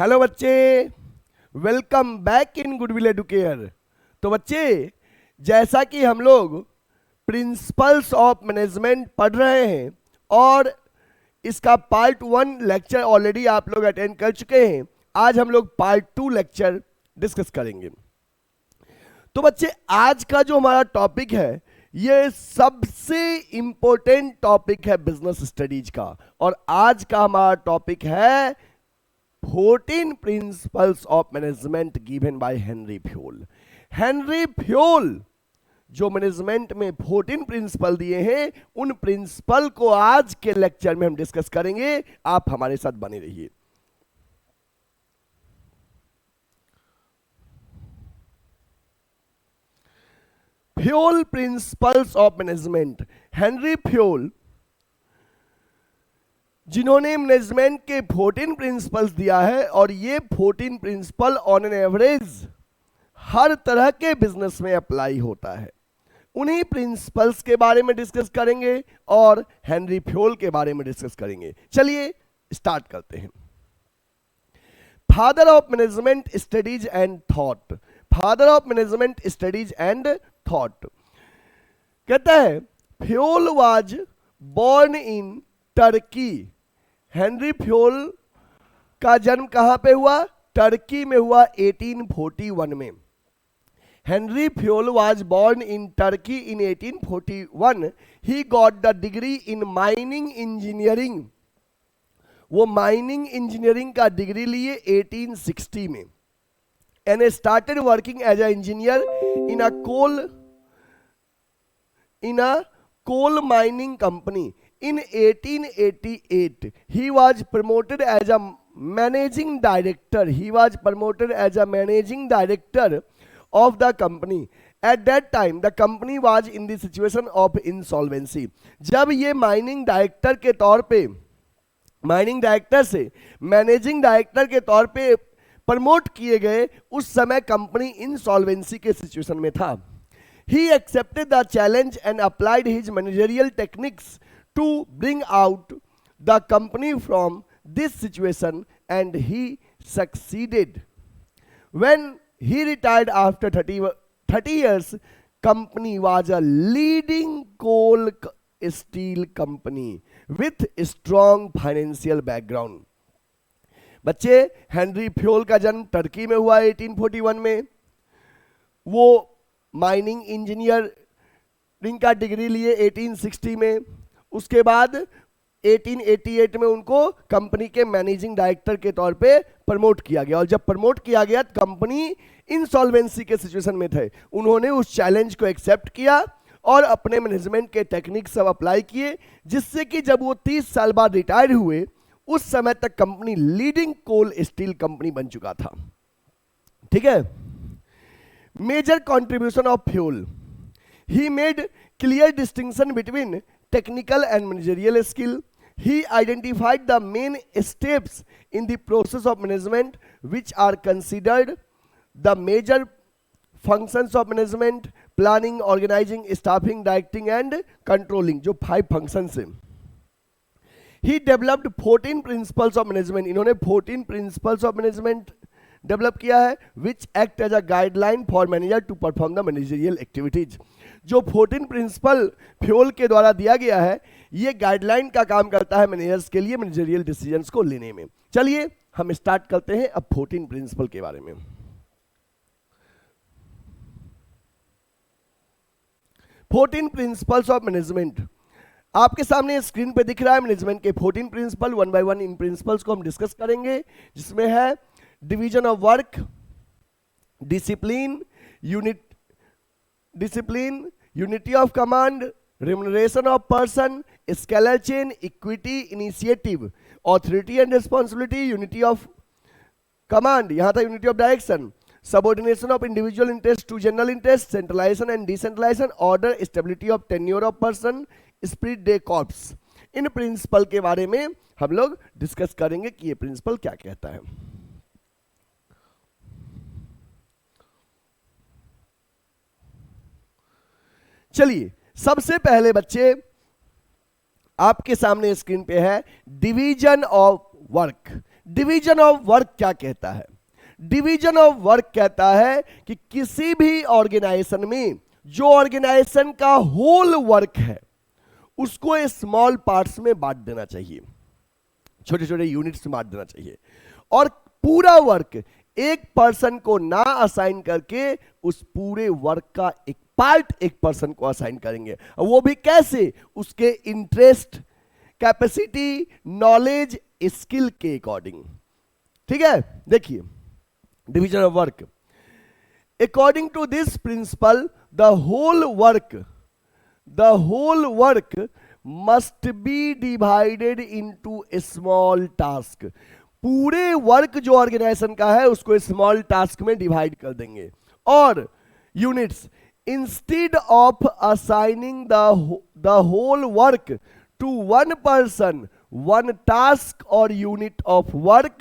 Hello बच्चे, welcome back in goodwill Educare. तो बच्चे, जैसा कि हम लोग प्रिंसिपल्स ऑफ मैनेजमेंट पढ़ रहे हैं और इसका पार्ट 1 लेक्चर ऑलरेडी आप लोग अटेंड कर चुके हैं। आज हम लोग पार्ट 2 लेक्चर डिस्कस करेंगे। तो बच्चे, आज का जो हमारा टॉपिक है ये सबसे इंपॉर्टेंट टॉपिक है बिजनेस स्टडीज का, और आज का हमारा टॉपिक है 14 principles of management given by Henry Fayol. Henry Fayol जो मैनेजमेंट में 14 प्रिंसिपल दिए हैं, उन प्रिंसिपल को आज के लेक्चर में हम डिस्कस करेंगे। आप हमारे साथ बने रहिए। Fayol principles of management. Henry Fayol जिन्होंने मैनेजमेंट के 14 प्रिंसिपल्स दिया है, और ये 14 प्रिंसिपल ऑन एन एवरेज हर तरह के बिजनेस में अप्लाई होता है। उन्हीं प्रिंसिपल्स के बारे में डिस्कस करेंगे और हेनरी फ्योल के बारे में डिस्कस करेंगे। चलिए स्टार्ट करते हैं। Father of management studies and thought. Father of management studies and thought कहता है Fayol was born in Turkey. Henri Fayol का जन्म कहां पे हुआ? टर्की में हुआ 1841 में। Henri Fayol was born in Turkey in 1841। He got the degree in mining engineering. वो माइनिंग इंजीनियरिंग का डिग्री लिए 1860 में, and started working as a engineer in a coal mining company. In 1888, he was promoted as a managing director. He was promoted as a managing director of the company. At that time, the company was in the situation of insolvency. जब ये mining director के तौर पे, mining director से managing director के तौर पे promote किए गए, उस समय कंपनी इंसॉल्वेंसी के सिचुएशन में था। He accepted the challenge and applied his managerial techniques to bring out the company from this situation, and he succeeded. When he retired after 30 years, company was a leading coal steel company with strong financial background. बच्चे, Henry Fayol का जन्म Turkey में हुआ 1841 में। वो mining engineering का degree लिए 1860 में। उसके बाद 1888 में उनको कंपनी के मैनेजिंग डायरेक्टर के तौर पे प्रमोट किया गया, और जब प्रमोट किया गया कंपनी इंसॉल्वेंसी के सिचुएशन में थे। उन्होंने उस चैलेंज को एक्सेप्ट किया और अपने मैनेजमेंट के टेक्निक सब अप्लाई किए, जिससे कि जब वो 30 साल बाद रिटायर हुए, उस समय तक कंपनी लीडिंग कोल स्टील कंपनी बन चुका था। ठीक है। Major contribution of Fuel. He made clear distinction between technical and managerial skill. He identified the main steps in the process of management which are considered the major functions of management: planning, organizing, staffing, directing and controlling, जो 5 functions हैं। He developed 14 principles of management. इन्होंने 14 principles of management develop किया है, which act as a guideline for manager to perform the managerial activities. जो 14 principal Fayol के द्वारा दिया गया है, ये गाइडलाइन का काम करता है मैनेजर्स के लिए मैनेजरियल डिसीजंस को लेने में। चलिए हम स्टार्ट करते हैं अब 14 प्रिंसिपल के बारे में। 14 प्रिंसिपल्स ऑफ मैनेजमेंट आपके सामने स्क्रीन पे दिख रहा है। मैनेजमेंट के 14 प्रिंसिपल, 1 बाय 1 इन प्रिंसिपल्स को हम डिस्कस करेंगे, जिसमें है division of work, discipline, unity of command, remuneration of person, scalar chain, equity, initiative, authority and responsibility, unity of command, यहां था unity of direction, subordination of individual interest to general interest, centralisation and decentralisation, order, stability of tenure of person, spirit de corps. इन principle के बारे में हम लोग discuss करेंगे कि ये प्रिंसिपल क्या कहता है। चलिए सबसे पहले बच्चे आपके सामने स्क्रीन पे है division of work. Division of work क्या कहता है? डिवीजन ऑफ वर्क कहता है कि किसी भी ऑर्गेनाइजेशन में जो ऑर्गेनाइजेशन का होल वर्क है उसको स्मॉल पार्ट्स में बांट देना चाहिए, छोटे छोटे यूनिट्स में बांट देना चाहिए, और पूरा वर्क एक पर्सन को ना असाइन करके उस पूरे वर्क का एक पार्ट एक पर्सन को असाइन करेंगे। वो भी कैसे? उसके इंटरेस्ट, कैपेसिटी, नॉलेज, स्किल के अकॉर्डिंग। ठीक है, देखिए division of work. According to this principle the whole work must be divided into small task. पूरे वर्क जो ऑर्गेनाइजेशन का है उसको स्मॉल टास्क में डिवाइड कर देंगे। और units, instead of assigning the whole work to one person, one task or unit of work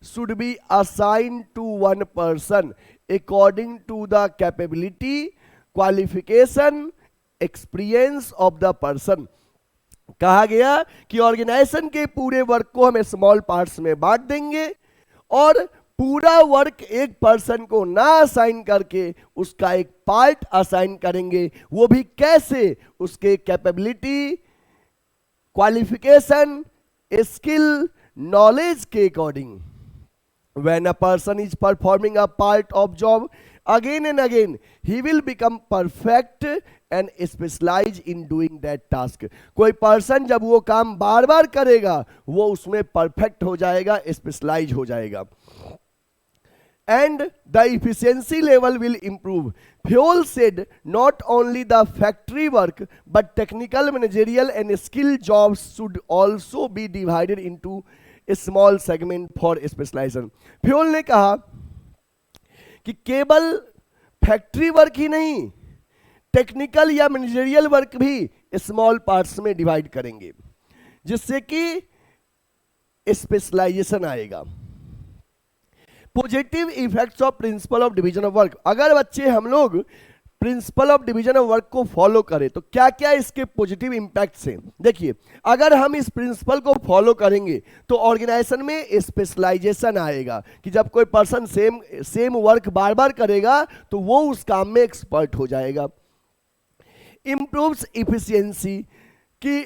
should be assigned to one person according to the capability, qualification, experience of the person। कहा गया कि organisation के पूरे work को हम small parts में बांट देंगे और पूरा वर्क एक पर्सन को ना असाइन करके उसका एक पार्ट असाइन करेंगे। वो भी कैसे? उसके कैपेबिलिटी, क्वालिफिकेशन, स्किल, नॉलेज के according. When a person is performing a part of job again and again, he will become perfect and specialize in doing that task। कोई पर्सन जब वो काम बार बार करेगा वो उसमें परफेक्ट हो जाएगा, स्पेशलाइज हो जाएगा। And the efficiency level will improve। Fuel said not only the factory work but technical, managerial and skill jobs should also be divided into a small segment for specialization। Fuel ने कहा कि केवल factory work ही नहीं, technical या managerial work भी small parts में divide करेंगे जिससे कि स्पेशलाइजेशन आएगा। Positive effects of principle of division of work. अगर बच्चे हम लोग principle of division of work को फॉलो करें तो क्या क्या इसके पॉजिटिव इंपैक्ट्स हैं? देखिए, अगर हम इस प्रिंसिपल को फॉलो करेंगे तो ऑर्गेनाइजेशन में स्पेशलाइजेशन आएगा कि जब कोई पर्सन सेम वर्क बार बार करेगा तो वो उस काम में एक्सपर्ट हो जाएगा। इंप्रूव्स इफिशियंसी, कि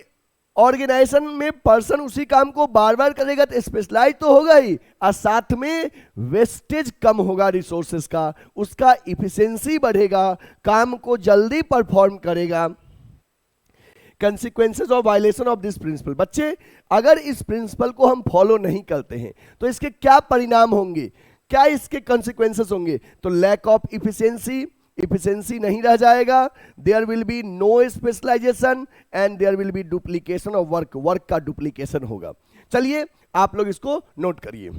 ऑर्गेनाइजेशन में पर्सन उसी काम को बार बार करेगा तो स्पेशलाइज तो होगा ही, और साथ में वेस्टेज कम होगा रिसोर्सेज का, उसका इफिशियंसी बढ़ेगा, काम को जल्दी परफॉर्म करेगा। Consequences of violation of this principal. बच्चे, अगर इस प्रिंसिपल को हम फॉलो नहीं करते हैं तो इसके क्या परिणाम होंगे, क्या इसके कंसिक्वेंसेज होंगे? तो लैक ऑफ इफिशियंसी नहीं रह जाएगा, there will be no specialisation and there will be duplication of work का डुप्लीकेशन होगा। चलिए आप लोग इसको नोट करिए।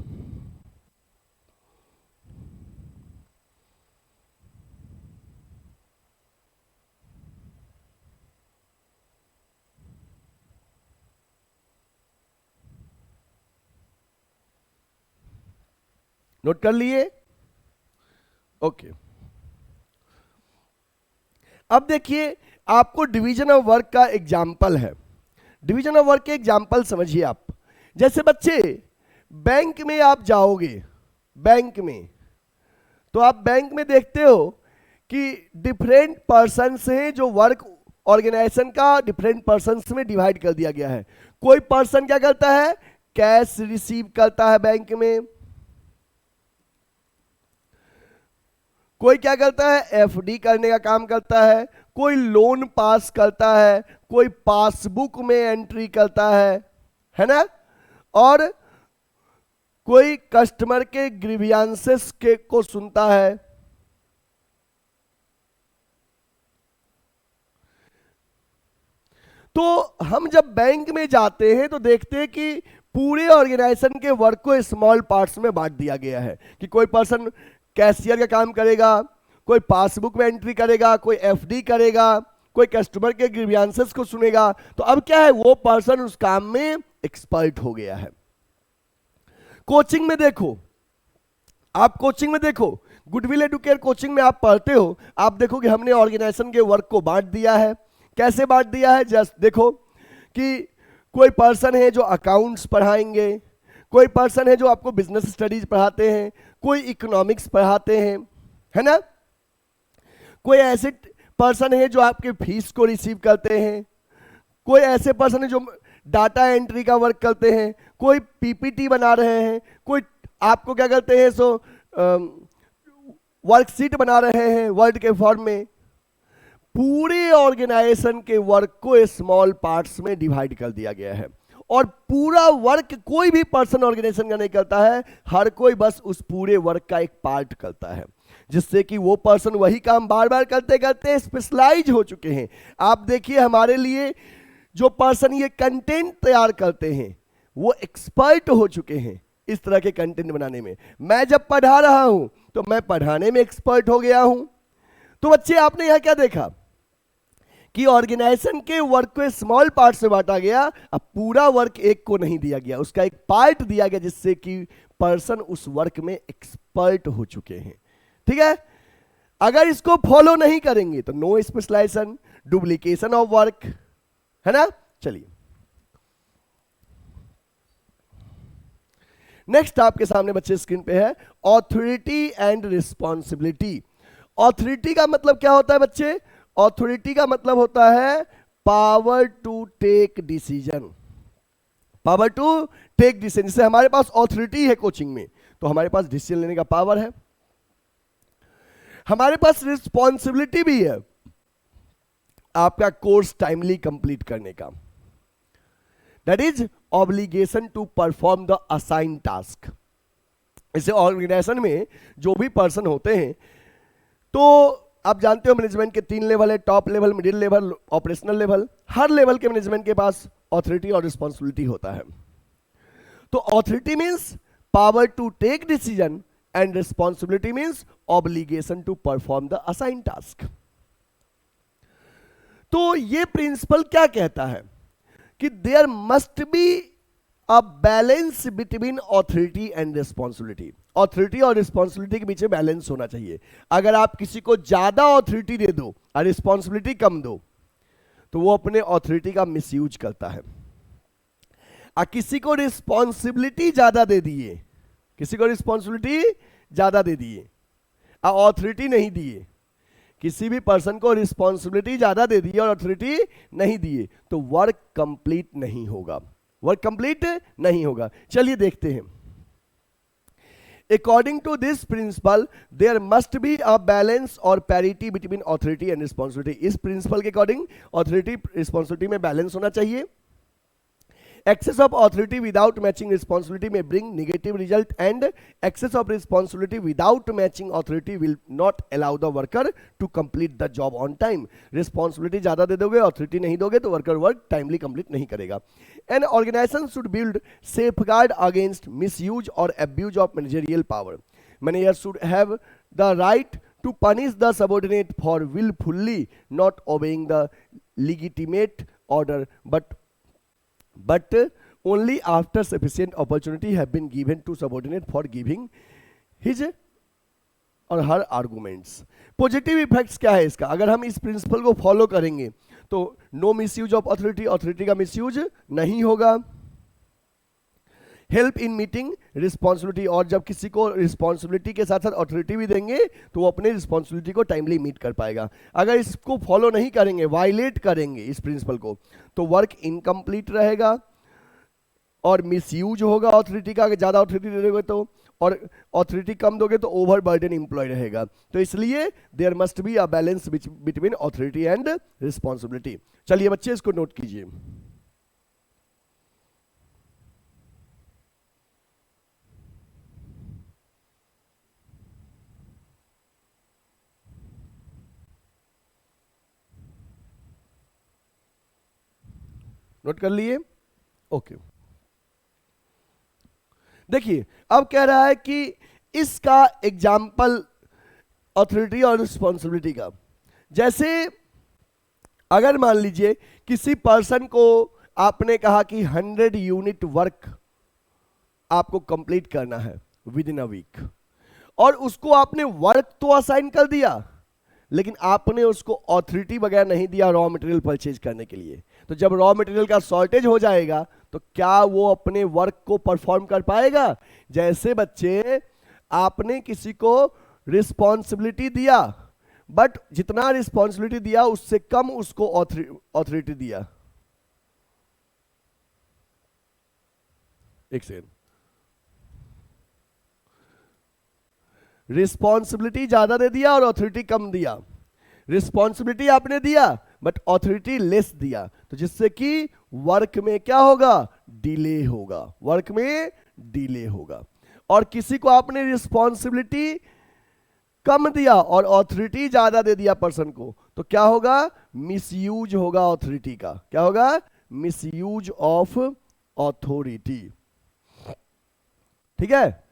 नोट कर लिए? ओके। अब देखिए, आपको डिवीजन ऑफ वर्क का एग्जाम्पल है। डिवीजन ऑफ वर्क के एग्जाम्पल समझिए आप। जैसे बच्चे, बैंक में आप जाओगे, बैंक में तो आप बैंक में देखते हो कि डिफरेंट पर्सन्स हैं जो वर्क ऑर्गेनाइजेशन का डिफरेंट पर्सन्स में डिवाइड कर दिया गया है। कोई पर्सन क्या करता है? कैश रिसीव करता है बैंक में। कोई क्या करता है? एफडी करने का काम करता है। कोई लोन पास करता है, कोई पासबुक में एंट्री करता है ना? और कोई कस्टमर के ग्रीवियंसेस के को सुनता है। तो हम जब बैंक में जाते हैं तो देखते हैं कि पूरे ऑर्गेनाइजेशन के वर्क को स्मॉल पार्ट्स में बांट दिया गया है कि कोई पर्सन कैशियर का काम करेगा, कोई पासबुक में एंट्री करेगा, कोई एफडी करेगा, कोई कस्टमर के ग्रीवियंसेस को सुनेगा। तो अब क्या है? वो पर्सन उस काम में एक्सपर्ट हो गया है। कोचिंग में देखो, आप कोचिंग में देखो, गुडविल एडुकेयर कोचिंग में आप पढ़ते हो, आप देखो कि हमने ऑर्गेनाइजेशन के वर्क को बांट दिया है। कैसे बांट दिया है? जस्ट देखो कि कोई पर्सन है जो अकाउंट्स पढ़ाएंगे, कोई पर्सन है जो आपको बिजनेस स्टडीज पढ़ाते हैं, कोई इकोनॉमिक्स पढ़ाते हैं, है ना, कोई ऐसे पर्सन है जो आपके फीस को रिसीव करते हैं, कोई ऐसे पर्सन है जो डाटा एंट्री का वर्क करते हैं, कोई पीपीटी बना रहे हैं, कोई आपको क्या करते हैं सो वर्कशीट बना रहे हैं वर्ड के फॉर्म में। पूरे ऑर्गेनाइजेशन के वर्क को स्मॉल पार्ट्स में डिवाइड कर दिया गया है और पूरा वर्क कोई भी पर्सन ऑर्गेनाइजेशन का नहीं करता है, हर कोई बस उस पूरे वर्क का एक पार्ट करता है, जिससे कि वो पर्सन वही काम बार बार करते करते स्पेशलाइज हो चुके हैं। आप देखिए हमारे लिए जो पर्सन ये कंटेंट तैयार करते हैं वो एक्सपर्ट हो चुके हैं इस तरह के कंटेंट बनाने में। मैं जब पढ़ा रहा हूं तो मैं पढ़ाने में एक्सपर्ट हो गया हूं। तो बच्चे आपने यहां क्या देखा कि ऑर्गेनाइजेशन के वर्क को स्मॉल पार्ट से बांटा गया, अब पूरा वर्क एक को नहीं दिया गया, उसका एक पार्ट दिया गया जिससे कि पर्सन उस वर्क में एक्सपर्ट हो चुके हैं। ठीक है, अगर इसको फॉलो नहीं करेंगे तो no specialisation, duplication of work, है ना। चलिए नेक्स्ट आपके सामने बच्चे स्क्रीन पे है ऑथोरिटी एंड रिस्पॉन्सिबिलिटी। ऑथोरिटी का मतलब क्या होता है बच्चे? ऑथोरिटी का मतलब होता है power to take decision, power to take decision. जैसे हमारे पास ऑथोरिटी है कोचिंग में तो हमारे पास डिसीजन लेने का पावर है, हमारे पास रिस्पॉन्सिबिलिटी भी है आपका कोर्स टाइमली कंप्लीट करने का, that is obligation to perform the assign task. इसे ऑर्गेनाइजेशन में जो भी पर्सन होते हैं, तो आप जानते हो मैनेजमेंट के 3 लेवल है, top level, middle level, operational level. हर लेवल के मैनेजमेंट के पास ऑथोरिटी और रिस्पॉन्सिबिलिटी होता है। तो authority means power to take decision and responsibility means obligation to perform the assign task. तो ये प्रिंसिपल क्या कहता है कि there must be a balance between authority and responsibility. Authority और रिस्पॉन्सिबिलिटी के बीच में बैलेंस होना चाहिए। अगर आप किसी को ज्यादा ऑथोरिटी दे दो और रिस्पॉन्सिबिलिटी कम दो तो वो अपने ऑथोरिटी का मिसयूज करता है। और किसी को रिस्पॉन्सिबिलिटी ज्यादा दे दिए, किसी को रिस्पॉन्सिबिलिटी ज्यादा दे दिए और ऑथोरिटी नहीं दिए, किसी भी पर्सन को रिस्पॉन्सिबिलिटी ज्यादा दे दी और अथॉरिटी नहीं दिए तो वर्क कंप्लीट नहीं होगा, वर्क कंप्लीट नहीं होगा। चलिए देखते हैं। According to this principle, there must be a balance or parity between authority and responsibility. इस प्रिंसिपल के अकॉर्डिंग ऑथोरिटी रिस्पॉन्सिबिलिटी में बैलेंस होना चाहिए। Excess of authority without matching responsibility may bring negative result, and excess of responsibility without matching authority will not allow the worker to complete the job on time. Responsibility ज़्यादा दे दोगे, authority नहीं दोगे तो worker work timely complete नहीं करेगा। An organization should build safeguard against misuse or abuse of managerial power. Manager should have the right to punish the subordinate for willfully not obeying the legitimate order, but only after sufficient opportunity have been given to subordinate for giving his और हर arguments. Positive effects क्या है इसका? अगर हम इस principal को follow करेंगे तो no misuse of authority, authority का मिसयूज नहीं होगा। हेल्प इन मीटिंग रिस्पॉन्सिबिलिटी, और जब किसी को रिस्पॉन्सिबिलिटी के साथ साथ अथॉरिटी भी देंगे तो वो अपने रिस्पॉन्सिबिलिटी को टाइमली मीट कर पाएगा। अगर इसको फॉलो नहीं करेंगे, वायलेट करेंगे इस प्रिंसिपल को, तो वर्क इनकम्प्लीट रहेगा और मिसयूज होगा अथॉरिटी का। अगर ज़्यादा अथॉरिटी दे दोगे तो, और अथॉरिटी कम दोगे तो ओवर बर्डन एम्प्लॉय रहेगा। तो इसलिए there must be a balance between authority and responsibility. चलिए बच्चे इसको नोट कीजिए। नोट कर लिए? ओके। देखिए अब कह रहा है कि इसका एग्जाम्पल अथॉरिटी और रिस्पॉन्सिबिलिटी का, जैसे अगर मान लीजिए किसी पर्सन को आपने कहा कि 100 यूनिट वर्क आपको कंप्लीट करना है विद इन अ वीक, और उसको आपने वर्क तो असाइन कर दिया लेकिन आपने उसको अथॉरिटी वगैरह नहीं दिया रॉ मटेरियल परचेज करने के लिए। तो जब रॉ मटेरियल का शॉर्टेज हो जाएगा तो क्या वो अपने वर्क को परफॉर्म कर पाएगा? जैसे बच्चे आपने किसी को रिस्पॉन्सिबिलिटी दिया, बट जितना रिस्पॉन्सिबिलिटी दिया उससे कम उसको ऑथोरिटी दिया। एक सेकेंड, रिस्पॉन्सिबिलिटी ज्यादा दे दिया और ऑथोरिटी कम दिया। रिस्पॉन्सिबिलिटी आपने दिया बट ऑथोरिटी लेस दिया, तो जिससे कि वर्क में क्या होगा? डिले होगा, वर्क में डिले होगा। और किसी को आपने रिस्पॉन्सिबिलिटी कम दिया और ऑथोरिटी ज्यादा दे दिया पर्सन को, तो क्या होगा? मिसयूज होगा ऑथोरिटी का। क्या होगा? Misuse of authority. ठीक है,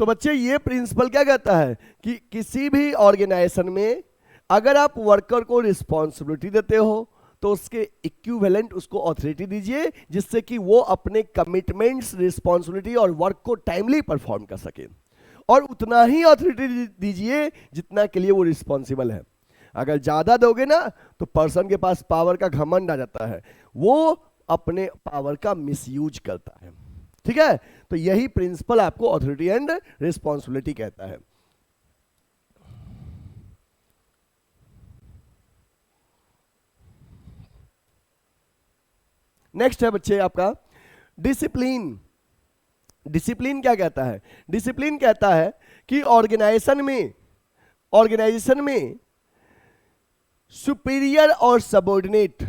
तो बच्चे ये प्रिंसिपल क्या कहता है कि किसी भी ऑर्गेनाइजेशन में अगर आप वर्कर को रिस्पॉन्सिबिलिटी देते हो तो उसके इक्विवेलेंट उसको ऑथोरिटी दीजिए, जिससे कि वो अपने कमिटमेंट्स, रिस्पॉन्सिबिलिटी और वर्क को टाइमली परफॉर्म कर सके, और उतना ही ऑथोरिटी दीजिए जितना के लिए वो रिस्पॉन्सिबल है। अगर ज्यादा दोगे ना तो पर्सन के पास पावर का घमंड आ जाता है, वो अपने पावर का मिसयूज करता है। ठीक है, तो यही प्रिंसिपल आपको ऑथोरिटी एंड रिस्पॉन्सिबिलिटी कहता है। नेक्स्ट है बच्चे आपका डिसिप्लिन। डिसिप्लिन क्या कहता है? डिसिप्लिन कहता है कि ऑर्गेनाइजेशन में सुपीरियर और सबऑर्डिनेट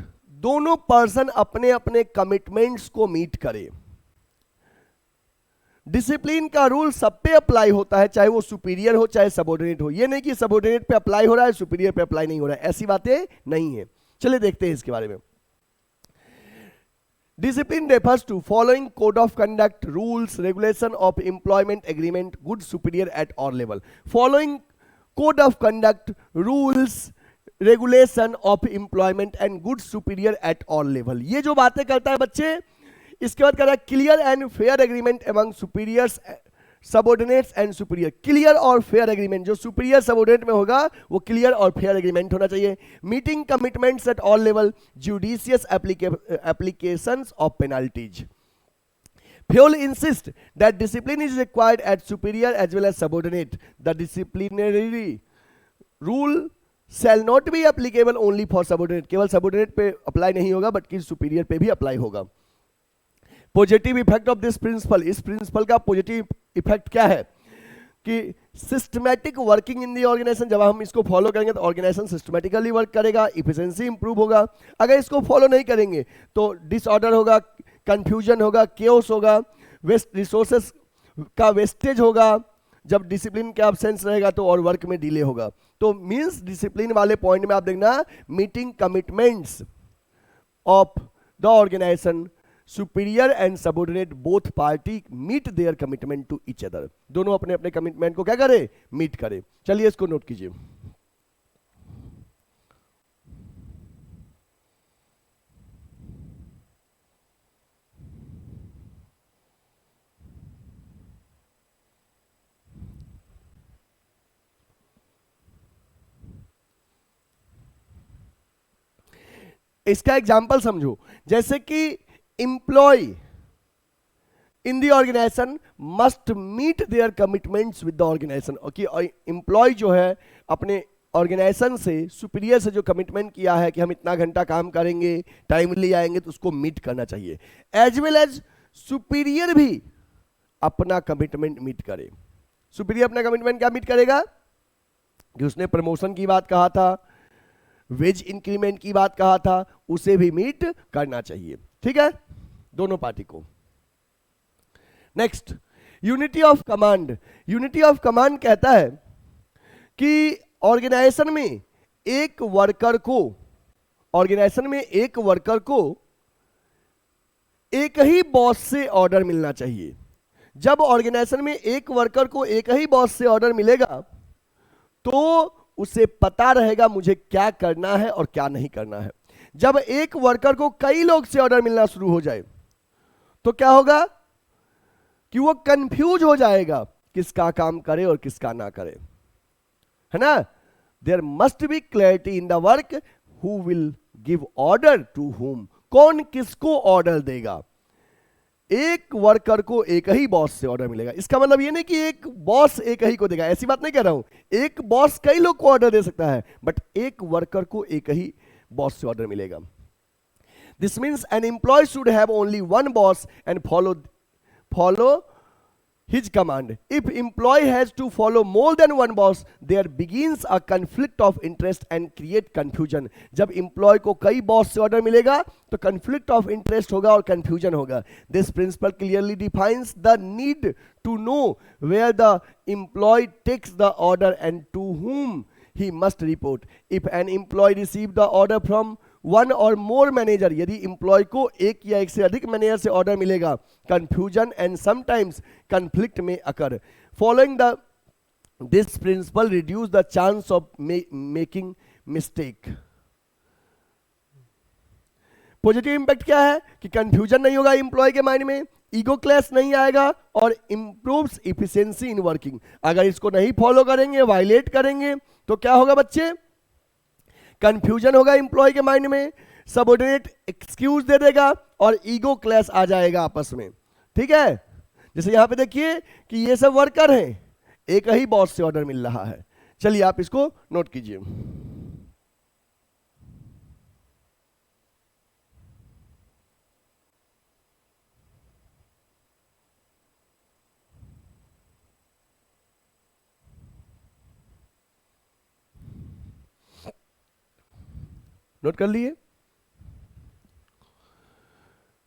दोनों पर्सन अपने अपने कमिटमेंट्स को मीट करे। डिसिप्लिन का रूल सब पे अप्लाई होता है, चाहे वो सुपीरियर हो चाहे सबऑर्डिनेट हो। ये नहीं कि सबऑर्डिनेट पे अप्लाई हो रहा है सुपीरियर पे अप्लाई नहीं हो रहा है, ऐसी बातें नहीं है। चलिए देखते हैं इसके बारे में। Discipline refers to following code of conduct, rules, regulation of employment agreement, good superior at all level. Following code of conduct, rules, regulation of employment and good superior at all level. ये जो बातें करता है बच्चे, इसके बाद कह रहा है clear and fair agreement among superiors, subordinates and superior. Clear और फेयर एग्रीमेंट, जो सुपीरियर सबऑर्डिनेट में होगा वो क्लियर और फेयर एग्रीमेंट होना चाहिए। Meeting commitments at all level, judicious applications of penalties. Fuel insist that discipline is required at superior as well as subordinate. The disciplinary rule shall not be applicable only for subordinate. केवल subordinate पे apply नहीं होगा बल्कि superior पे भी apply होगा। Positive effect of this principle, इस principle का पॉजिटिव इफेक्ट क्या है कि systematic working in the organisation. जब हम इसको फॉलो करेंगे तो ऑर्गेनाइजेशन सिस्टमैटिकली वर्क करेगा, इफिशिएंसी इंप्रूव होगा। अगर इसको फॉलो नहीं करेंगे तो डिसऑर्डर होगा, कंफ्यूजन होगा, केओस होगा, वेस्ट रिसोर्सेस का वेस्टेज होगा। जब डिसिप्लिन का एब्सेंस रहेगा तो और वर्क में डिले होगा। तो मींस डिसिप्लिन वाले पॉइंट में आप देखना, meeting commitments of the organisation, superior and subordinate both party meet their commitment to each other. दोनों अपने अपने कमिटमेंट को क्या करे? मीट करे। चलिए इसको नोट कीजिए। इसका एग्जाम्पल समझो, जैसे कि employ in the organisation must meet their commitments with the organisation. कि एम्प्लॉय जो है अपने ऑर्गेनाइजेशन से, सुपीरियर से जो कमिटमेंट किया है कि हम इतना घंटा काम करेंगे, टाइमली आएंगे, तो उसको मीट करना चाहिए। एज वेल एज सुपीरियर भी अपना कमिटमेंट मीट करे। सुपीरियर अपना कमिटमेंट क्या मीट करेगा कि उसने प्रमोशन की बात कहा था, वेज इंक्रीमेंट की बात कहा था, उसे भी मीट करना चाहिए। ठीक है, दोनों पार्टी को। Next, unity of command. Unity of command कहता है कि ऑर्गेनाइजेशन में एक वर्कर को एक ही बॉस से ऑर्डर मिलना चाहिए। जब ऑर्गेनाइजेशन में एक वर्कर को एक ही बॉस से ऑर्डर मिलेगा तो उसे पता रहेगा मुझे क्या करना है और क्या नहीं करना है। जब एक वर्कर को कई लोग से ऑर्डर मिलना शुरू हो जाए तो क्या होगा कि वो कंफ्यूज हो जाएगा किसका काम करे और किसका ना करे, है ना। There must be clarity in the work, who will give order to whom, कौन किसको ऑर्डर देगा। एक वर्कर को एक ही बॉस से ऑर्डर मिलेगा। इसका मतलब ये नहीं कि एक बॉस एक ही को देगा, ऐसी बात नहीं कह रहा हूं। एक बॉस कई लोग को ऑर्डर दे सकता है, बट एक वर्कर को एक ही बॉस से ऑर्डर मिलेगा। This means an employ should have only one boss and follow his command. If employee has to follow more than one boss, there begins a conflict of interest and create confusion. जब employee को कई boss से order मिलेगा तो conflict of interest होगा और confusion होगा. This principle clearly defines the need to know where the employee takes the order and to whom he must report. If an employee receive the order from one और मोर manager, यदि employee को एक या एक से अधिक manager से order मिलेगा, कंफ्यूजन एंड समटाइम्स कंफ्लिक्ट में occur. Following the this principle reduce the chance of making mistake. Positive impact क्या है कि कंफ्यूजन नहीं होगा इंप्लॉय के माइंड में, ईगो क्लैश नहीं आएगा और इंप्रूव्स इफिशिएंसी इन वर्किंग। अगर इसको नहीं फॉलो करेंगे, वायलेट करेंगे, तो क्या होगा बच्चे? कंफ्यूजन होगा इंप्लॉय के माइंड में, सबऑर्डिनेट एक्सक्यूज दे देगा और ईगो क्लैश आ जाएगा आपस में। ठीक है, जैसे यहां पे देखिए कि ये सब वर्कर हैं, एक ही बॉस से ऑर्डर मिल रहा है। चलिए आप इसको नोट कीजिए। नोट कर लिए?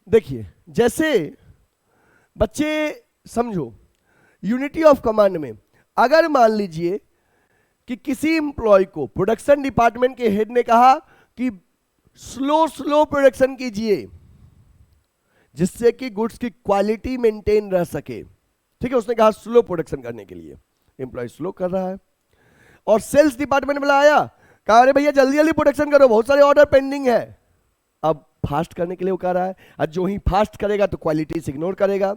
देखिए, जैसे बच्चे समझो, यूनिटी ऑफ कमांड में अगर मान लीजिए कि किसी एम्प्लॉय को प्रोडक्शन डिपार्टमेंट के हेड ने कहा कि स्लो प्रोडक्शन कीजिए जिससे कि गुड्स की क्वालिटी मेंटेन रह सके। ठीक है, उसने कहा स्लो प्रोडक्शन करने के लिए, एम्प्लॉय स्लो कर रहा है और सेल्स डिपार्टमेंट बुलाया, कहा अरे भैया जल्दी जल्दी प्रोडक्शन करो, बहुत सारे ऑर्डर पेंडिंग है। अब फास्ट करने के लिए वो कह रहा है, और जो ही फास्ट करेगा तो क्वालिटी से इग्नोर करेगा।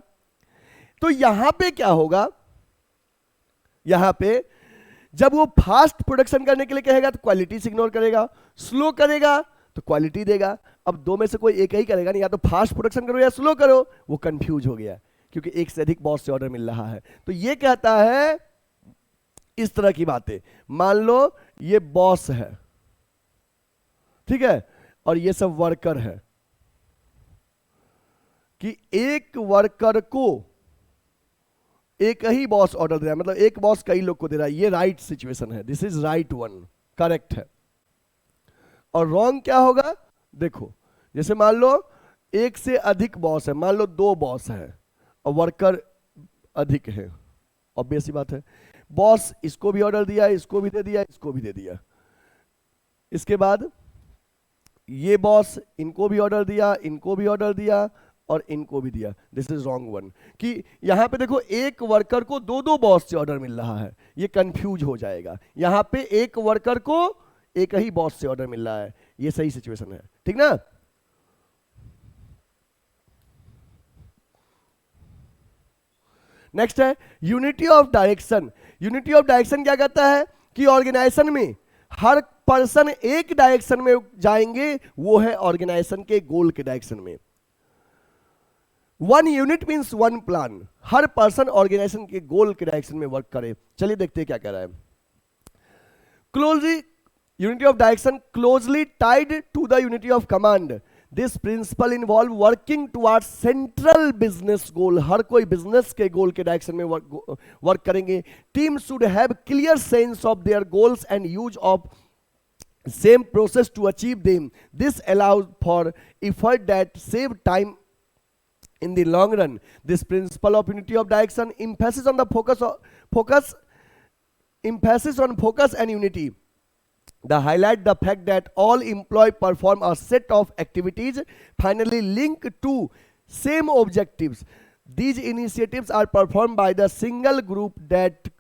तो यहां पे क्या होगा? यहां पे जब वो फास्ट प्रोडक्शन करने के लिए कहेगा तो क्वालिटी से इग्नोर करेगा, स्लो करेगा तो क्वालिटी देगा। अब दो में से कोई एक ही करेगा नहीं, या तो फास्ट प्रोडक्शन करो या स्लो करो। वो कंफ्यूज हो गया क्योंकि एक से अधिक बॉस से ऑर्डर मिल रहा है। तो ये कहता है इस तरह की बातें, मान लो ये बॉस है, ठीक है, और ये सब वर्कर है, कि एक वर्कर को एक ही बॉस ऑर्डर दे रहा है, मतलब एक बॉस कई लोग को दे रहा है। ये राइट सिचुएशन है, this is right one, correct है। और रॉन्ग क्या होगा? देखो, जैसे मान लो एक से अधिक बॉस है, मान लो दो बॉस है और वर्कर अधिक है, ऑब्वियस सी बात है। बॉस इसको भी ऑर्डर दिया, इसको भी दे दिया, इसको भी दे दिया। इसके बाद ये बॉस इनको भी ऑर्डर दिया, इनको भी ऑर्डर दिया और इनको भी दिया। This is wrong one. कि यहां पे देखो एक वर्कर को दो दो बॉस से ऑर्डर मिल रहा है, ये कंफ्यूज हो जाएगा। यहां पे एक वर्कर को एक ही बॉस से ऑर्डर मिल रहा है, ये सही सिचुएशन है। ठीक ना? नेक्स्ट है unity of direction. Unity of direction क्या कहता है कि ऑर्गेनाइजेशन में हर पर्सन एक डायरेक्शन में जाएंगे, वो है ऑर्गेनाइजेशन के गोल के डायरेक्शन में। One unit means one plan, हर पर्सन ऑर्गेनाइजेशन के गोल के डायरेक्शन में वर्क करे। चलिए देखते हैं क्या कह रहा है। Closely unity of direction closely tied to the unity of command. This principle involve working towards central business goal. हर कोई बिजनेस के गोल के डायरेक्शन में वर्क करेंगे। Team should have clear sense of their goals and use of same process to achieve them. This allows for effort that save time in the long run. This principle of unity of direction emphasis on focus and unity. The highlight the fact that all employees perform a set of activities finally linked to same objectives. These initiatives are performed by the single group that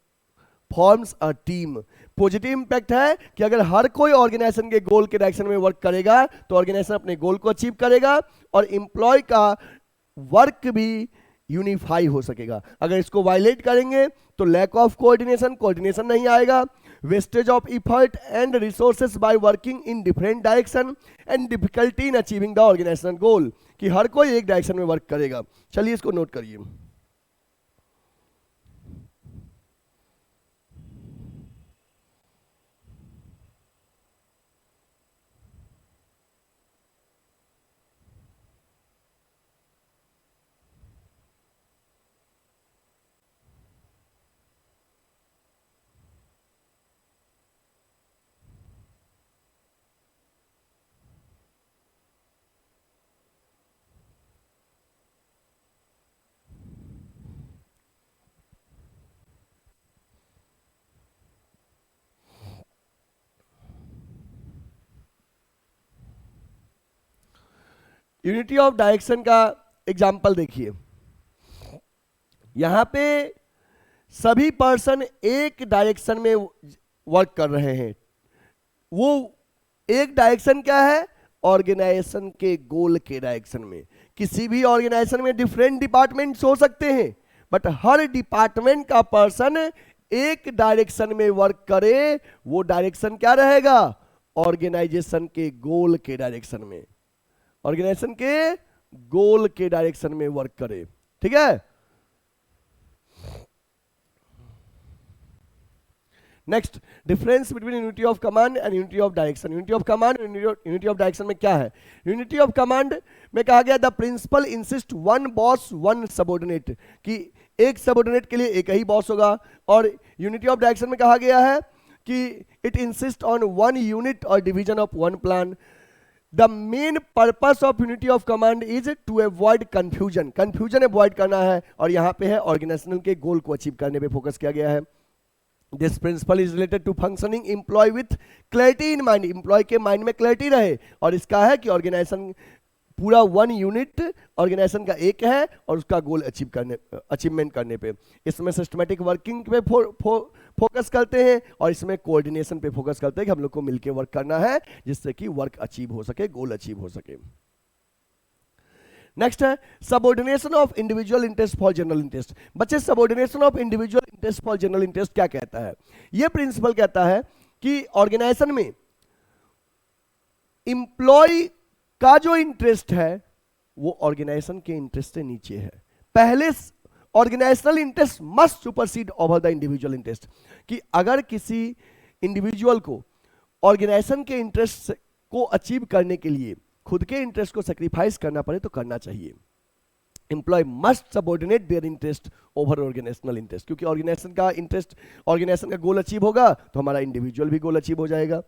forms a team. Positive impact है कि अगर हर कोई organisation के goal के direction में work करेगा तो organisation अपने गोल को अचीव करेगा और एम्प्लॉय का वर्क भी यूनिफाई हो सकेगा। अगर इसको वायलेट करेंगे तो लैक ऑफ कोऑर्डिनेशन नहीं आएगा, wastage of effort and resources by working in different direction and difficulty in achieving the organizational goal. कि हर कोई एक डायरेक्शन में वर्क करेगा। चलिए इसको नोट करिए। यूनिटी ऑफ डायरेक्शन का एग्जाम्पल देखिए। यहां पे सभी पर्सन एक डायरेक्शन में वर्क कर रहे हैं। वो एक डायरेक्शन क्या है? ऑर्गेनाइजेशन के गोल के डायरेक्शन में। किसी भी ऑर्गेनाइजेशन में डिफरेंट डिपार्टमेंट्स हो सकते हैं, बट हर डिपार्टमेंट का पर्सन एक डायरेक्शन में वर्क करे, वो डायरेक्शन क्या रहेगा? ऑर्गेनाइजेशन के गोल के डायरेक्शन में, ऑर्गेनाइजेशन के गोल के डायरेक्शन में वर्क करे। ठीक है। Next, difference between unity of command and unity of direction. Unity of command unity of direction में क्या है? यूनिटी ऑफ कमांड में कहा गया the principle insist one boss one subordinate, कि एक सबऑर्डिनेट के लिए एक ही बॉस होगा। और यूनिटी ऑफ डायरेक्शन में कहा गया है कि it insist on one unit और division of one plan. The main purpose of unity of command is to avoid confusion, confusion avoid करना है। और यहां पे है ऑर्गेनाइजेशनल के गोल को अचीव करने पे फोकस किया गया है। This principle is related to functioning employ with clarity in mind, employ के माइंड में क्लैरिटी रहे। और इसका है कि ऑर्गेनाइजेशन पूरा वन यूनिट ऑर्गेनाइजेशन का एक है और उसका गोल अचीवमेंट करने पे। इसमें सिस्टमेटिक वर्किंग पे फोकस करते हैं और इसमें कोऑर्डिनेशन पे फोकस करते हैं कि हम लोग को मिलकर वर्क करना है जिससे कि वर्क अचीव हो सके, गोल अचीव हो सके। नेक्स्ट है subordination of individual interest for general interest. बच्चे, subordination of individual interest for general interest क्या कहता है? यह प्रिंसिपल कहता है कि ऑर्गेनाइजेशन में इंप्लॉय का जो इंटरेस्ट है वो ऑर्गेनाइजेशन के इंटरेस्ट से नीचे है। पहले organisational interest must supersede over the individual interest, कि अगर किसी इंडिविजुअल को ऑर्गेनाइजेशन के इंटरेस्ट को अचीव करने के लिए खुद के इंटरेस्ट को सेक्रीफाइस करना पड़े तो करना चाहिए। Employ must subordinate their interest over organisational interest, क्योंकि ऑर्गेनाइजेशन का इंटरेस्ट, ऑर्गेनाइजेशन का गोल अचीव होगा तो हमारा इंडिविजुअल भी गोल अचीव हो जाएगा।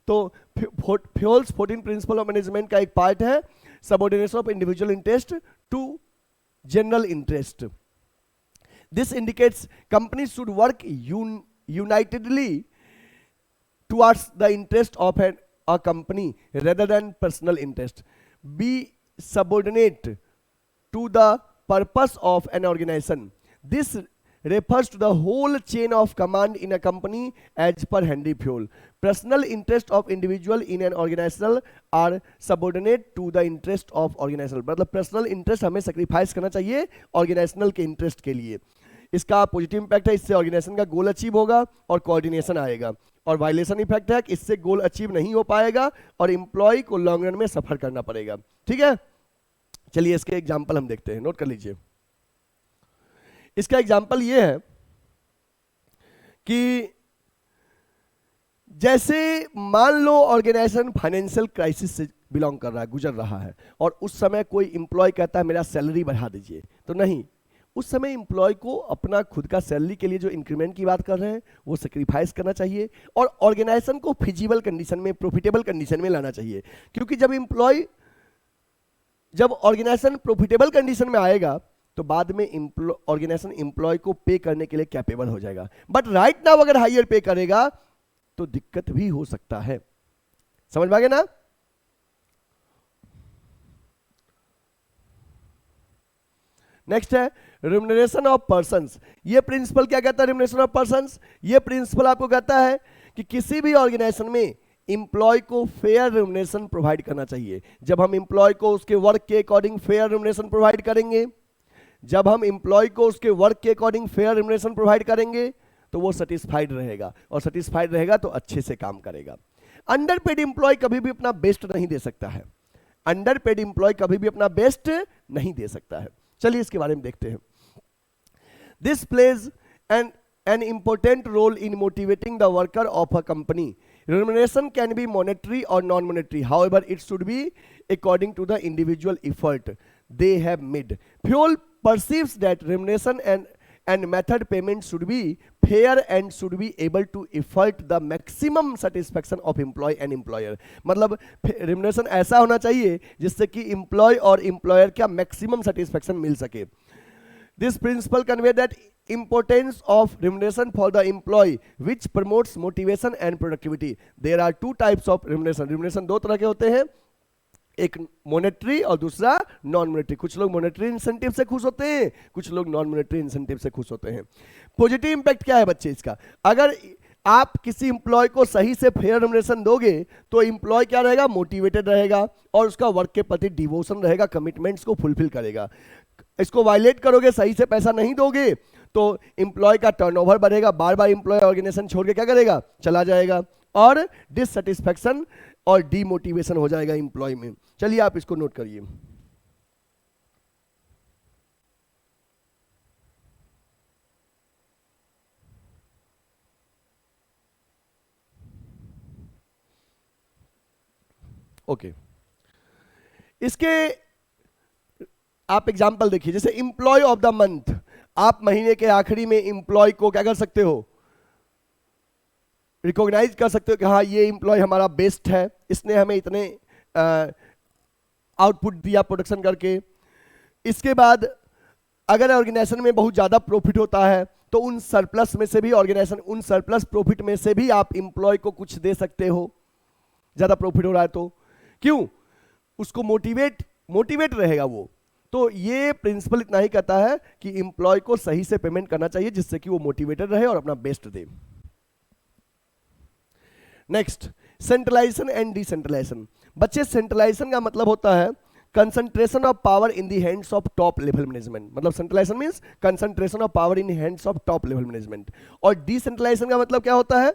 तो फ्योल्स 14 प्रिंसिपल ऑफ मैनेजमेंट का एक पार्ट है subordination of individual interest to general interest. This indicates company should work unitedly towards the interest of a company rather than personal interest. Be subordinate to the purpose of an organization. This refers to the whole chain of command in a company as per Henry Fayol. Personal interest of individual in an organization are subordinate to the interest of organization. मतलब personal interest हमें sacrifice करना चाहिए organizational के interest के लिए। इसका positive impact है, इससे ऑर्गेनाइजेशन का गोल अचीव होगा और कोऑर्डिनेशन आएगा। और वायलेशन इफेक्ट है कि इससे गोल अचीव नहीं हो पाएगा और एम्प्लॉय को लॉन्ग रन में सफर करना पड़ेगा। ठीक है, चलिए इसके एग्जांपल हम देखते हैं, नोट कर लीजिए। इसका एग्जांपल ये है कि जैसे मान लो ऑर्गेनाइजेशन फाइनेंशियल क्राइसिस से बिलोंग कर रहा है, गुजर रहा है, और उस समय कोई एम्प्लॉय कहता है मेरा सैलरी बढ़ा दीजिए, तो नहीं, उस समय एम्प्लॉय को अपना खुद का सैलरी के लिए जो इंक्रीमेंट की बात कर रहे हैं वो सेक्रीफाइस करना चाहिए और ऑर्गेनाइजेशन को फिजिबल कंडीशन में, प्रॉफिटेबल कंडीशन में लाना चाहिए। क्योंकि जब ऑर्गेनाइजेशन प्रॉफिटेबल कंडीशन में आएगा तो बाद में ऑर्गेनाइजेशन एम्प्लॉय को पे करने के लिए कैपेबल हो जाएगा। बट राइट नाउ अगर हायर पे करेगा तो दिक्कत भी हो सकता है। समझ में आ गया ना? नेक्स्ट है रिम्यूनरेशन ऑफ पर्संस। ये प्रिंसिपल क्या कहता है? रिम्यूनरेशन ऑफ पर्संस, ये प्रिंसिपल आपको कहता है कि किसी भी ऑर्गेनाइजेशन में एम्प्लॉय को फेयर रिम्यूनरेशन प्रोवाइड करना चाहिए। जब हम एम्प्लॉय को उसके वर्क के अकॉर्डिंग फेयर रिम्यूनरेशन प्रोवाइड करेंगे, जब हम एम्प्लॉय को उसके वर्क के अकॉर्डिंग फेयर रिम्यूनरेशन प्रोवाइड करेंगे तो वो सेटिस्फाइड रहेगा, और सेटिस्फाइड रहेगा तो अच्छे से काम करेगा। अंडरपेड एम्प्लॉय कभी भी अपना बेस्ट नहीं दे सकता है। अंडर पेड इंप्लॉय कभी भी अपना बेस्ट नहीं दे सकता है। चलिए इसके बारे में देखते हैं। This plays an important role in motivating the worker of a company. Remuneration can be monetary or non-monetary. However, it should be according to the individual effort they have made. Fuel perceives that remuneration and method payment should be fair and should be able to effort the maximum satisfaction of employee and employer. मतलब remuneration ऐसा होना चाहिए जिससे कि employee और employer का maximum satisfaction मिल सके। This principle convey that importance of remuneration for the employee which promotes motivation and productivity. There are two types of remuneration. Remuneration दो तरह के होते हैं, एक मॉनेटरी और दूसरा नॉन मॉनेटरी। कुछ लोग मॉनेटरी इंसेंटिव से खुश होते हैं, कुछ लोग नॉन मॉनेटरी इंसेंटिव से खुश होते हैं। पॉजिटिव इंपैक्ट क्या है बच्चे इसका? अगर आप किसी इंप्लॉय को सही से फेयर रेमुनरेशन दोगे तो इंप्लॉय क्या रहेगा? मोटिवेटेड रहेगा और उसका वर्क के प्रति डिवोशन रहेगा, कमिटमेंट्स को फुलफिल करेगा। इसको वायलेट करोगे, सही से पैसा नहीं दोगे तो इंप्लॉय का टर्नओवर बढ़ेगा, बार बार इंप्लॉय ऑर्गेनाइजेशन छोड़ के क्या करेगा? चला जाएगा और डिससेटिस्फैक्शन और डीमोटिवेशन हो जाएगा इंप्लॉय में। चलिए आप इसको नोट करिए। ओके, इसके आप एग्जाम्पल देखिए। जैसे इंप्लॉय ऑफ द मंथ, आप महीने के आखिरी में इंप्लॉय को क्या कर सकते हो? रिकॉग्नाइज कर सकते हो कि हाँ ये इंप्लॉय हमारा बेस्ट है, इसने हमें इतने आउटपुट दिया प्रोडक्शन करके। इसके बाद अगर ऑर्गेनाइजेशन में बहुत ज़्यादा प्रॉफिट होता है तो उन सरप्लस में से भी ऑर्गेनाइजेशन, उन सरप्लस प्रॉफिट में से भी आप इंप्लॉय को कुछ दे सकते हो। ज़्यादा प्रॉफिट हो रहा है तो क्यों? उसको मोटिवेट रहेगा वो। तो ये प्रिंसिपल इतना ही कहता है कि इंप्लॉय को सही से पेमेंट करना चाहिए जिससे कि वो मोटिवेटेड रहे और अपना बेस्ट दे। Next, centralization and decentralization. बच्चे, सेंट्रलाइजेशन का मतलब होता है concentration of power in the hands of top level management. मतलब centralization means concentration of power in hands of top level management. और डिसेंट्रलाइजेशन का मतलब क्या होता है?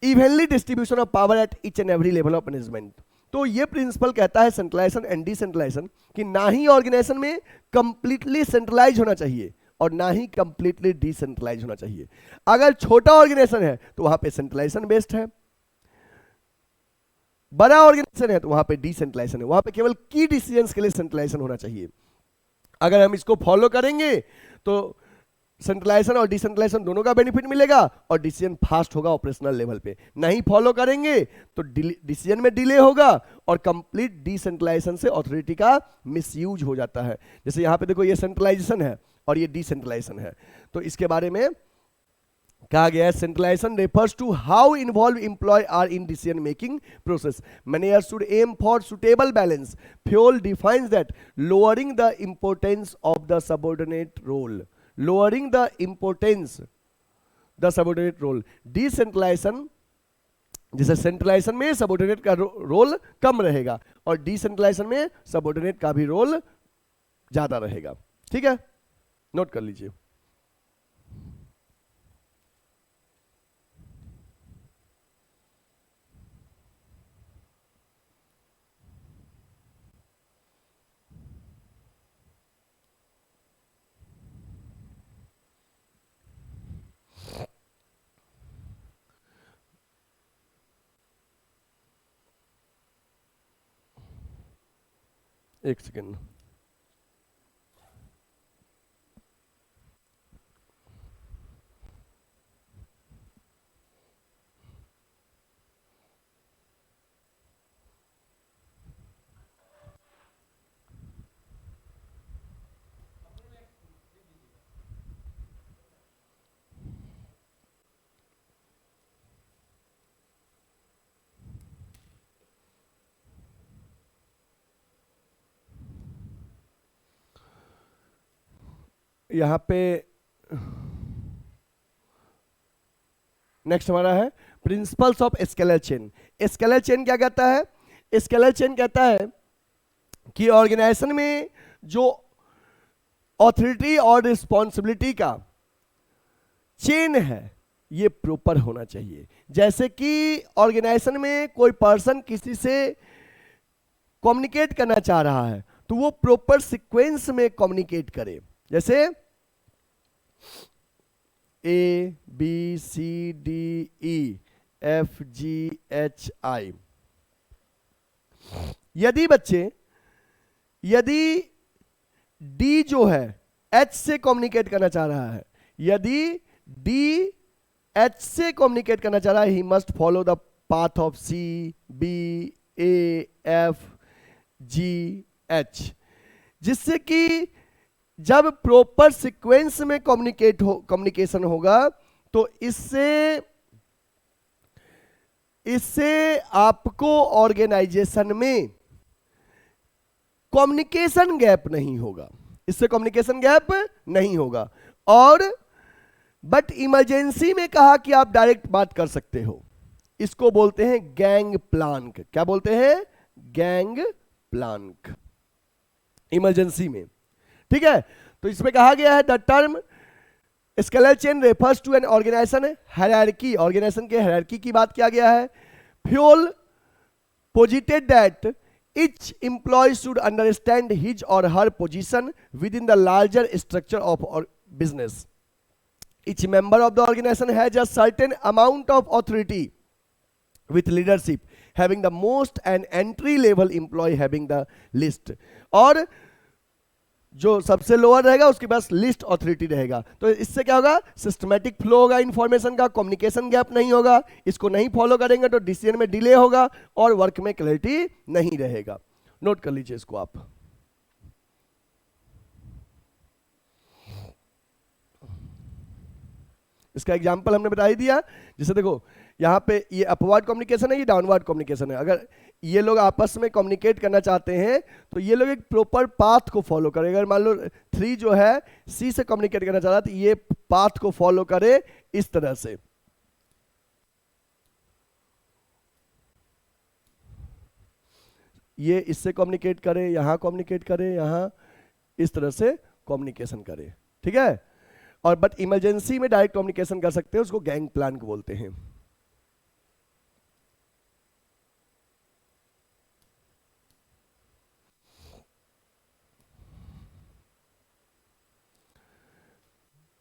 Evenly distribution of power at each and every level of management. तो ये principal कहता है सेंट्रलाइजेशन एंड डिसेंट्रलाइजेशन कि ना ही ऑर्गेनाइजेशन में कंप्लीटली सेंट्रलाइज होना चाहिए और ना ही कंप्लीटली डिसेंट्रलाइज होना चाहिए। अगर छोटा ऑर्गेनाइजेशन है तो वहां पे सेंट्रलाइजेशन बेस्ट है, बड़ा ऑर्गेनाइजेशन है तो वहां पे डिसेंट्रलाइजेशन है। वहां पे केवल की डिसीजंस के लिए सेंट्रलाइजेशन होना चाहिए। अगर हम इसको फॉलो करेंगे तो सेंट्रलाइजेशन और डिसेंट्रलाइजेशन दोनों का बेनिफिट मिलेगा और डिसीजन फास्ट होगा ऑपरेशनल लेवल पे। नहीं फॉलो करेंगे तो डिसीजन में डिले होगा और कंप्लीट डिसेंट्रलाइजेशन से अथॉरिटी का मिसयूज हो जाता है। जैसे यहाँ पे देखो, ये सेंट्रलाइजेशन है और ये डिसेंट्रलाइजेशन है। तो इसके बारे में कहा गया है, centralisation refers to how involve employ are in decision making process. Manager should aim for suitable balance. Fayol defines that lowering the importance of the subordinate role, lowering the importance the subordinate role। Decentralisation, जैसे centralisation में subordinate का role कम रहेगा और decentralisation में subordinate का भी role ज्यादा रहेगा। ठीक है, नोट कर लीजिए। एक सेकेंड। यहां पे नेक्स्ट हमारा है principles of scalar chain. Scalar chain क्या कहता है? स्केलर चेन कहता है कि ऑर्गेनाइजेशन में जो ऑथोरिटी और रिस्पॉन्सिबिलिटी का चेन है ये प्रॉपर होना चाहिए। जैसे कि ऑर्गेनाइजेशन में कोई पर्सन किसी से कम्युनिकेट करना चाह रहा है तो वो प्रॉपर सीक्वेंस में कम्युनिकेट करे। जैसे A B C D E F G H I। यदि D जो है H से कम्युनिकेट करना चाह रहा है, यदि D H से कम्युनिकेट करना चाह रहा है, he must follow the path of C B A F G H, जिससे कि जब प्रॉपर सीक्वेंस में कम्युनिकेशन होगा तो इससे आपको ऑर्गेनाइजेशन में कम्युनिकेशन गैप नहीं होगा, इससे कम्युनिकेशन गैप नहीं होगा। और बट इमरजेंसी में कहा कि आप डायरेक्ट बात कर सकते हो, इसको बोलते हैं गैंग प्लांक। क्या बोलते हैं? गैंग प्लांक, इमरजेंसी में। ठीक है, तो इसमें कहा गया है the term scalar chain refers to an organisation hierarchy, organisation के हायरार्की की बात किया गया है। Fayol posited that each employee should understand his or her position within the larger structure of business. Each member of the organization has a certain amount of authority with leadership having the most and entry level employee having the least. और जो सबसे lower रहेगा उसके पास list authority रहेगा। तो इससे क्या होगा? सिस्टमैटिक फ्लो होगा इंफॉर्मेशन का, कम्युनिकेशन गैप नहीं होगा। इसको नहीं फॉलो करेंगे तो डिसीजन में डिले होगा और वर्क में क्लैरिटी नहीं रहेगा। नोट कर लीजिए इसको आप। इसका एग्जांपल हमने बता ही दिया। जैसे देखो यहाँ पे ये अपवर्ड कम्युनिकेशन है, ये डाउनवर्ड कम्युनिकेशन है। अगर ये लोग आपस में कम्युनिकेट करना चाहते हैं तो ये लोग एक प्रॉपर पाथ को फॉलो करें। अगर मान लो 3 जो है C से कम्युनिकेट करना चाह रहा है तो ये पाथ को फॉलो करे इस तरह से। ये इससे कम्युनिकेट करे, यहां कम्युनिकेट करे, यहां इस तरह से कम्युनिकेशन करे। ठीक है, और बट इमरजेंसी में डायरेक्ट कम्युनिकेशन कर सकते हैं, उसको गैंग प्लान को बोलते हैं।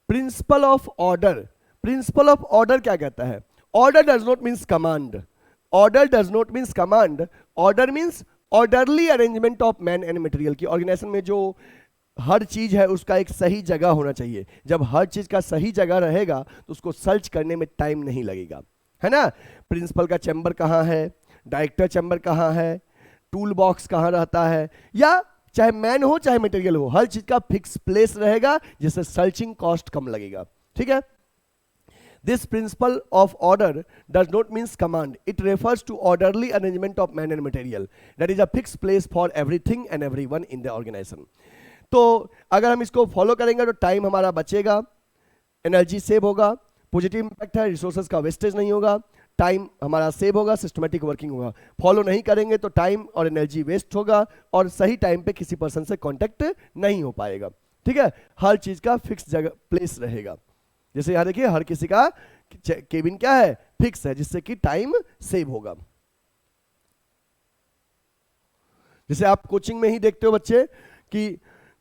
Principal of order, principal of order क्या कहता है? Order does not means command, order does not means command, order means orderly arrangement of man and material. की ऑर्गेनाइजेशन में जो हर चीज है उसका एक सही जगह होना चाहिए। जब हर चीज का सही जगह रहेगा तो उसको सर्च करने में टाइम नहीं लगेगा, है ना। प्रिंसिपल का चैम्बर कहाँ है, डायरेक्टर चैम्बर कहाँ है, टूल बॉक्स कहाँ रहता है, या चाहे मैन हो चाहे मटेरियल हो, हर चीज का फिक्स प्लेस रहेगा जिससे सर्चिंग कॉस्ट कम लगेगा। ठीक है, this principle of order does not means command, it refers to orderly arrangement of man and material that is a fix place for everything and everyone in the organisation. तो अगर हम इसको follow करेंगे तो time हमारा बचेगा, energy save होगा, positive impact है, रिसोर्सेज का वेस्टेज नहीं होगा, टाइम हमारा सेव होगा, सिस्टमेटिक वर्किंग होगा। फॉलो नहीं करेंगे तो टाइम और एनर्जी वेस्ट होगा और सही टाइम पे किसी पर्सन से कांटेक्ट नहीं हो पाएगा। ठीक है, हर चीज का फिक्स जगह प्लेस रहेगा। जैसे यहां देखिए हर किसी का केबिन क्या है, फिक्स है, जिससे कि टाइम सेव होगा। जैसे आप कोचिंग में ही देखते हो बच्चे कि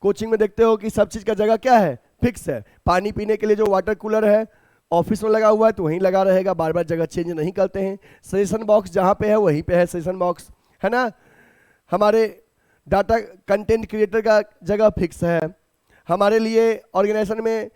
कोचिंग में देखते हो कि सब चीज का जगह क्या है, फिक्स है। पानी पीने के लिए जो वाटर कूलर है ऑफिस में लगा हुआ है तो वहीं लगा रहेगा, बार बार जगह चेंज नहीं करते हैं। सजेशन बॉक्स जहां पे है वहीं पे है सजेशन बॉक्स, है ना। हमारे डाटा कंटेंट क्रिएटर का जगह फिक्स है, हमारे लिए ऑर्गेनाइजेशन में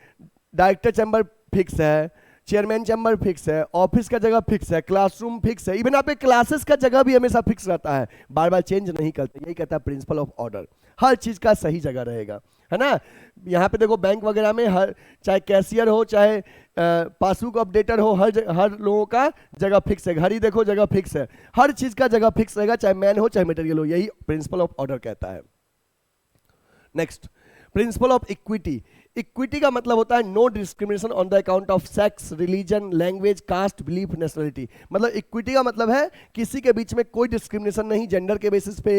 डायरेक्टर चैम्बर फिक्स है, चेयरमैन चैम्बर फिक्स है, ऑफिस का जगह फिक्स है, क्लासरूम फिक्स है, इवन आपके क्लासेस का जगह भी हमेशा फिक्स रहता है, बार बार चेंज नहीं करते। यही कहता है प्रिंसिपल ऑफ ऑर्डर, हर चीज का सही जगह रहेगा, है ना। यहाँ पे देखो बैंक वगैरह में हर, चाहे कैशियर हो चाहे पासबुक अपडेटर हो, हर लोगों का जगह फिक्स है। घड़ी देखो जगह फिक्स है, हर चीज का जगह फिक्स रहेगा, चाहे मैन हो चाहे मटेरियल हो। यही प्रिंसिपल ऑफ ऑर्डर कहता है। Next, principle of equity. Equity का मतलब होता है no discrimination on the account of sex, religion, language, caste, belief, nationality. मतलब इक्विटी का मतलब है किसी के बीच में कोई डिस्क्रिमिनेशन नहीं, जेंडर के बेसिस पे,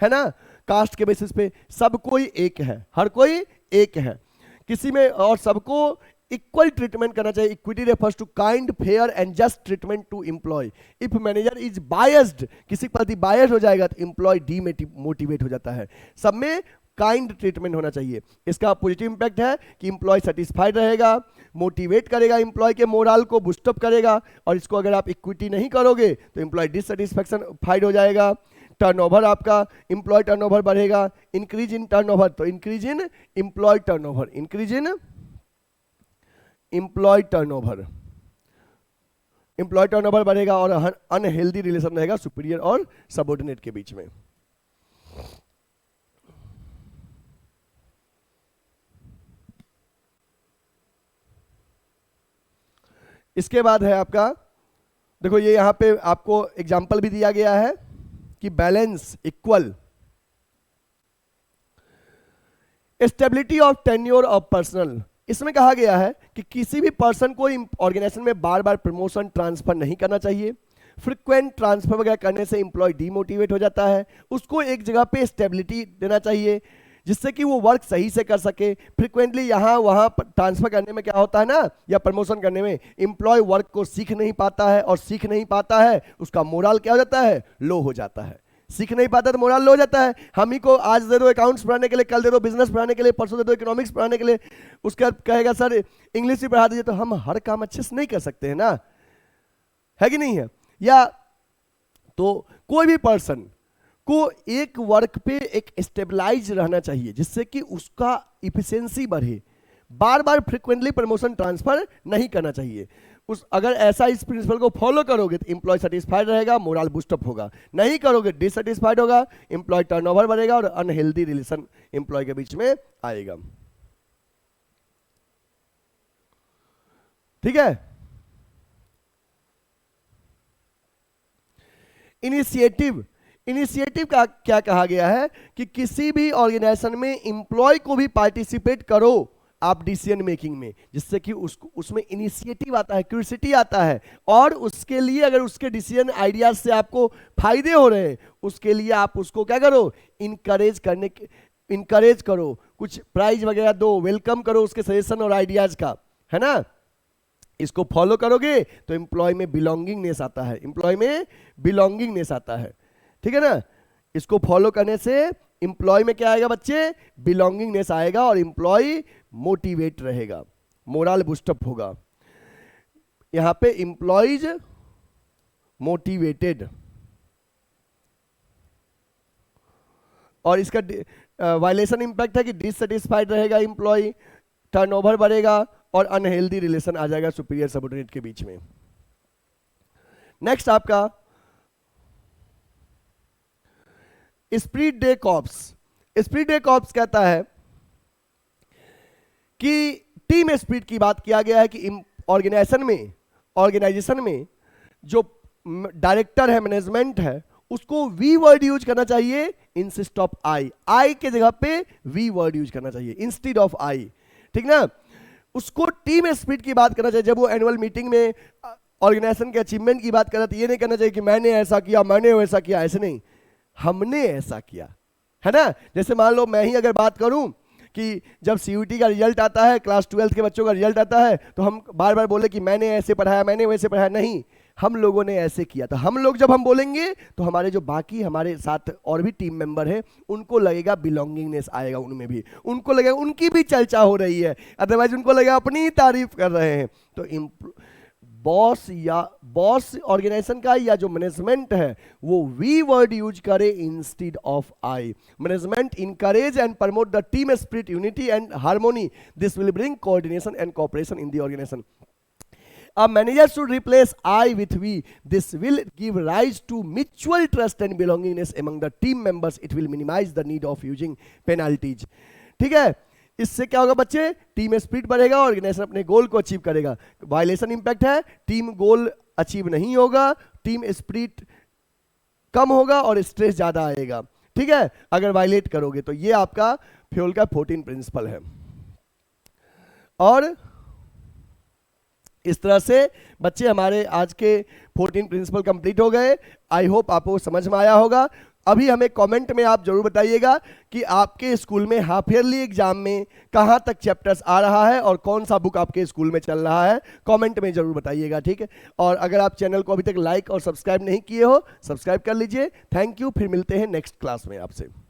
है ना, कास्ट के बेसिस पे, सब कोई एक है, हर कोई एक है किसी में, और सबको इक्वल ट्रीटमेंट करना चाहिए। Equity refers to kind, fair and just treatment to employ. If manager is biased, किसी के प्रति बायस्ड हो जाएगा तो एम्प्लॉय डीमोटिवेट हो जाता है। सब में काइंड ट्रीटमेंट होना चाहिए। इसका पॉजिटिव इंपैक्ट है कि एम्प्लॉय सेटिस्फाइड रहेगा, मोटिवेट करेगा, एम्प्लॉय के मोरल को बूस्टअप करेगा। और इसको अगर आप इक्विटी नहीं करोगे तो एम्प्लॉय डिससेटिस्फैक्शन फाइड हो जाएगा। टर्नओवर, आपका एम्प्लॉय टर्नओवर बढ़ेगा। इंक्रीज इन टर्नओवर, तो increase in employ turnover, increase in employ turnover, employ turnover बढ़ेगा और अनहेल्दी रिलेशन रहेगा सुपीरियर और सबऑर्डिनेट के बीच में। इसके बाद है आपका, देखो ये यहां पे आपको एग्जांपल भी दिया गया है कि balance equal, stability of tenure of personal. इसमें कहा गया है कि किसी भी पर्सन को ऑर्गेनाइजेशन में बार बार प्रमोशन ट्रांसफर नहीं करना चाहिए। फ्रिक्वेंट ट्रांसफर वगैरह करने से एम्प्लॉय डीमोटिवेट हो जाता है। उसको एक जगह पे स्टेबिलिटी देना चाहिए जिससे कि वो वर्क सही से कर सके। फ्रिक्वेंटली यहाँ वहाँ ट्रांसफर करने में क्या होता है ना, या प्रमोशन करने में एम्प्लॉय वर्क को सीख नहीं पाता है, और सीख नहीं पाता है उसका मोरल क्या हो जाता है, लो हो जाता है। सीख नहीं पाता तो मोरल लो हो जाता है। हम ही को आज दे दो अकाउंट्स पढ़ाने के लिए, कल दे दो बिजनेस पढ़ाने के लिए, परसों दे दो इकोनॉमिक्स पढ़ाने के लिए, उसके बाद कहेगा सर इंग्लिश भी पढ़ा दीजिए, तो हम हर काम अच्छे से नहीं कर सकते हैं ना, है कि नहीं है। या तो कोई भी पर्सन को एक वर्क पे एक स्टेबलाइज रहना चाहिए जिससे कि उसका इफिशिएंसी बढ़े। बार बार फ्रिक्वेंटली प्रमोशन ट्रांसफर नहीं करना चाहिए। अगर ऐसा इस प्रिंसिपल को फॉलो करोगे तो एम्प्लॉय सेटिस्फाइड रहेगा, मोरल बूस्टअप होगा। नहीं करोगे डिससेटिस्फाइड होगा, एम्प्लॉय टर्नओवर बढ़ेगा और अनहेल्दी रिलेशन एम्प्लॉय के बीच में आएगा। ठीक है। इनिशिएटिव, इनिशिएटिव का क्या कहा गया है कि किसी भी ऑर्गेनाइजेशन में एम्प्लॉय को भी पार्टिसिपेट करो आप डिसीजन मेकिंग में, जिससे कि उसमें इनिशिएटिव आता है, क्यूरियोसिटी आता है, और उसके लिए अगर उसके डिसीजन आइडियाज से आपको फायदे हो रहे हैं उसके लिए आप उसको क्या करो, इनकरेज करो, कुछ प्राइज वगैरह दो, वेलकम करो उसके सजेशन और आइडियाज का, है ना। इसको फॉलो करोगे तो एम्प्लॉय में बिलोंगिंगनेस आता है, एम्प्लॉय में बिलोंगिंगनेस आता है। ठीक है ना। इसको फॉलो करने से एम्प्लॉय में क्या आएगा बच्चे, बिलोंगिंगनेस आएगा और एम्प्लॉय मोटिवेट रहेगा, मोरल बूस्टअप होगा। यहां पे एम्प्लॉयज मोटिवेटेड, और इसका वायलेशन इंपैक्ट है कि डिससेटिस्फाइड रहेगा एम्प्लॉय, टर्नओवर बढ़ेगा और अनहेल्दी रिलेशन आ जाएगा सुपीरियर सबऑर्डिनेट के बीच में। नेक्स्ट आपका spirit day corps. Spirit day corps कहता है कि टीम स्पिरिट की बात किया गया है कि ऑर्गेनाइजेशन में जो डायरेक्टर है, मैनेजमेंट है, उसको वी वर्ड यूज करना चाहिए इंस्टेड ऑफ आई। आई के जगह पे वी वर्ड यूज करना चाहिए इंस्टेड ऑफ आई। ठीक ना। उसको टीम स्पिरिट की बात करना चाहिए। जब वो एनुअल मीटिंग में ऑर्गेनाइजेशन के अचीवमेंट की बात कर रहा था, ये नहीं कहना चाहिए कि मैंने ऐसा किया, मैंने वैसा किया, ऐसे नहीं, हमने ऐसा किया, है ना। जैसे मान लो मैं ही अगर बात करूं कि जब सीयूटी का रिजल्ट आता है, क्लास 12 के बच्चों का रिजल्ट आता है, तो हम बार बार बोले कि मैंने ऐसे पढ़ाया, मैंने वैसे पढ़ाया, नहीं, हम लोगों ने ऐसे किया। तो हम लोग जब हम बोलेंगे तो हमारे जो बाकी हमारे साथ और भी टीम मेंबर है उनको लगेगा बिलोंगिंगनेस आएगा, उनमें भी उनको लगेगा उनकी भी चर्चा हो रही है, अदरवाइज उनको लगेगा अपनी ही तारीफ कर रहे हैं। तो बॉस ऑर्गेनाइजेशन का या जो मैनेजमेंट है वो वी वर्ड यूज करे instead of I. Management encourage and promote the team spirit, unity and harmony, this will bring coordination and cooperation in the organisation. A manager should replace I with we. This will give rise to mutual trust and belongingness among the team members. It will minimize the need of using penalties. ठीक है। इससे क्या होगा बच्चे, team spirit बढ़ेगा, organisation अपने गोल को achieve करेगा। वायलेशन इंपैक्ट है, टीम गोल अचीव नहीं होगा, टीम स्पिरिट कम होगा और स्ट्रेस ज्यादा आएगा। ठीक है, अगर वायलेट करोगे तो। ये आपका फ्यूल का 14 प्रिंसिपल है। और इस तरह से बच्चे हमारे आज के 14 प्रिंसिपल कंप्लीट हो गए। आई होप आपको समझ में आया होगा। अभी हमें कमेंट में आप जरूर बताइएगा कि आपके स्कूल में हाफ ईयरली एग्जाम में कहां तक चैप्टर्स आ रहा है और कौन सा बुक आपके स्कूल में चल रहा है, कमेंट में जरूर बताइएगा, ठीक है। और अगर आप चैनल को अभी तक लाइक और सब्सक्राइब नहीं किए हो, सब्सक्राइब कर लीजिए। थैंक यू, फिर मिलते हैं नेक्स्ट क्लास में आपसे।